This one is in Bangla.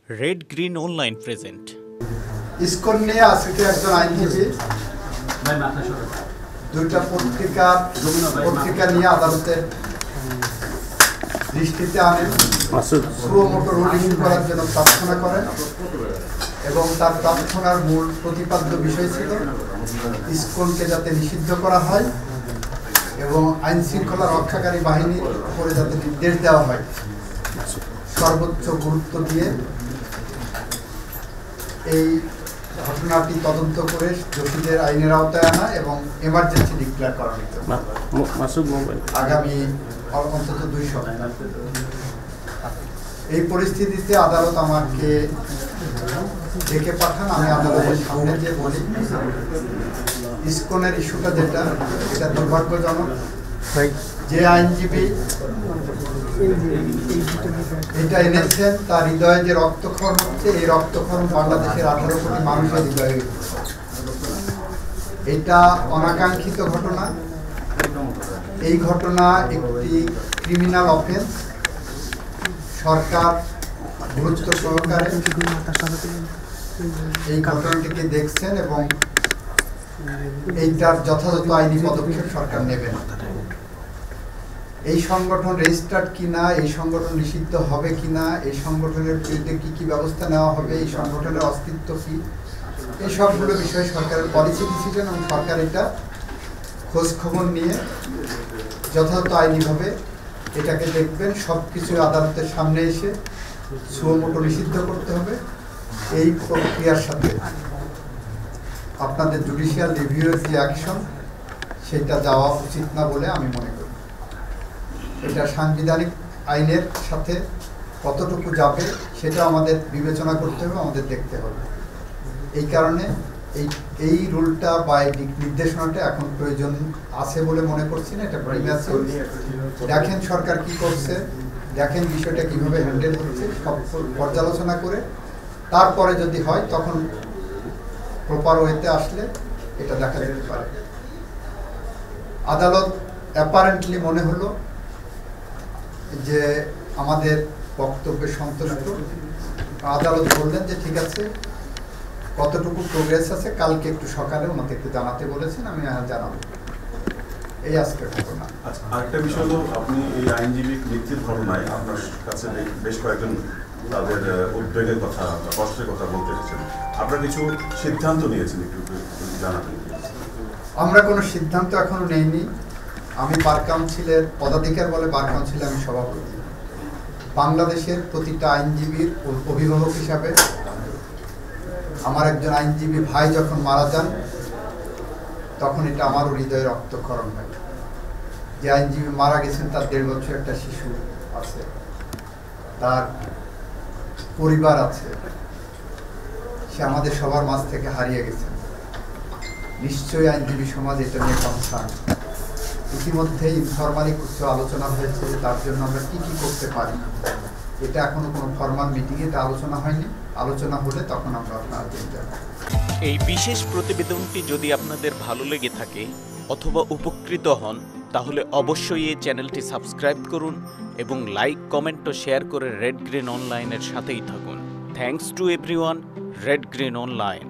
Red green online present. ISKCON নিয়ে আজকে একজন আইনজীবী দুইটা পত্রিকা নিয়ে আদালতের দৃষ্টিতে আনেন, সুও মোটো রুল ইস্যু করার জন্য প্রার্থনা করেন এবং তার প্রার্থনার মূল প্রতিপাদ্য বিষয় ছিল ইসকনকে যাতে নিষিদ্ধ করা হয় এবং আইন শৃঙ্খলা রক্ষাকারী বাহিনীর উপরে যাতে নির্দেশ দেওয়া হয় সর্বোচ্চ গুরুত্ব দিয়ে এই ঘটনাটি তদন্ত করে দোষীদের আইনের আওতায় আনা এবং এমার্জেন্সি ডিক্লেয়ার করা হতো আগামী অন্তত 2 সপ্তাহ। এই পরিস্থিতিতে আদালত আমাকে ডেকে পাঠান। আমি আদালতের সামনে যে বলি ইসকনের ইস্যুটা যেটা এটা দুর্ভাগ্যজনক। যে আইনজীবী এটা এনেছেন তার হৃদয়ে যে রক্তক্ষরণ হচ্ছে, এই রক্তক্ষরণ বাংলাদেশের 18 কোটি মানুষের হৃদয়ে। এটা অনাকাঙ্ক্ষিত ঘটনা। এই ঘটনা একটি ক্রিমিনাল অফেন্স। সরকার গুরুত্ব সহকারে এই ঘটনাটিকে দেখছেন এবং এইটার যথাযথ আইনি পদক্ষেপ সরকার নেবেন। এই সংগঠন রেজিস্টার্ড কিনা, এই সংগঠন নিষিদ্ধ হবে কিনা, এই সংগঠনের বিরুদ্ধে কি কি ব্যবস্থা নেওয়া হবে, এই সংগঠনের অস্তিত্ব কি, এই সবগুলো বিষয়ে সরকারের পলিসি ডিসিশন এবং সরকার এটা খোঁজ খবর নিয়ে যথাযথ আইনিভাবে এটাকে দেখবেন। সব কিছু আদালতের সামনে এসে সুও মোটো নিষিদ্ধ করতে হবে। এই প্রক্রিয়ার সাথে আপনাদের জুডিশিয়াল রিভিউয়ের যে অ্যাকশন সেটা যাওয়া উচিত না বলে আমি মনে করি। এটা সাংবিধানিক আইনের সাথে কতটুকু যাবে সেটা আমাদের বিবেচনা করতে হবে, আমাদের দেখতে হবে। এই কারণে এই রুলটা বা নির্দেশনাটা এখন প্রয়োজন আছে বলে মনে করছি না। এটা প্রিম্যাচিউর। দেখেন সরকার কি করছে, দেখেন বিষয়টা কিভাবে হ্যান্ডেল হচ্ছে, সব পর্যালোচনা করে তারপরে যদি হয় তখন প্রপার ওয়েতে আসলে এটা দেখা যেতে পারে। আদালত অ্যাপারেন্টলি মনে হলো যে আমাদের বক্তব্যে সন্তুষ্ট। আদালত বললেন যে ঠিক আছে, কতটুকু প্রোগ্রেস আছে কালকে একটু সকালে ওনাকে একটু জানাতে বলেছেন, আমি জানাবো। এই আজকের ঘটনা। আচ্ছা, আরেকটা বিষয় হলো আপনি এই আইনজীবী মৃত্যুর ঘটনায় আপনার কাছে বেশ কয়েকজন তাদের উদ্বেগের কথা, কষ্টের কথা বলতে এসেছেন। আপনারা কিছু সিদ্ধান্ত নিয়েছেন, একটু জানাবেন? আমরা কোনো সিদ্ধান্ত এখনো নেইনি। আমি বার কাউন্সিলের পদাধিকার বলে বার কাউন্সিলে আমি সভাপতি। বাংলাদেশের প্রতিটা আইনজীবীর অভিভাবক হিসাবে আমার একজন আইনজীবী ভাই যখন মারা যান তখন এটা আমারও হৃদয়ে রক্তক্ষরণ হয়। যে আইনজীবী মারা গেছেন তার 1.5 বছর একটা শিশু আছে, তার পরিবার আছে, সে আমাদের সবার মাঝ থেকে হারিয়ে গেছেন। নিশ্চয়ই আইনজীবী সমাজ এটা নিয়ে কনসার্ন। ইতিমধ্যে ইনফরমালি কিছু আলোচনা হয়েছে যে তার জন্য আমরা কি কি করতে পারি। এটা এখনো কোনো ফরমাল মিটিংয়ে এটা আলোচনা হয়নি। আলোচনা হলে তখন আমরা আপনাদের জানাবো। এই বিশেষ প্রতিবেদনটি যদি আপনাদের ভালো লেগে থাকে অথবা উপকৃত হন তাহলে অবশ্যই এই চ্যানেলটি সাবস্ক্রাইব করুন এবং লাইক, কমেন্ট ও শেয়ার করে রেড গ্রিন অনলাইনের সাথেই থাকুন। Thanks to everyone. Red green online.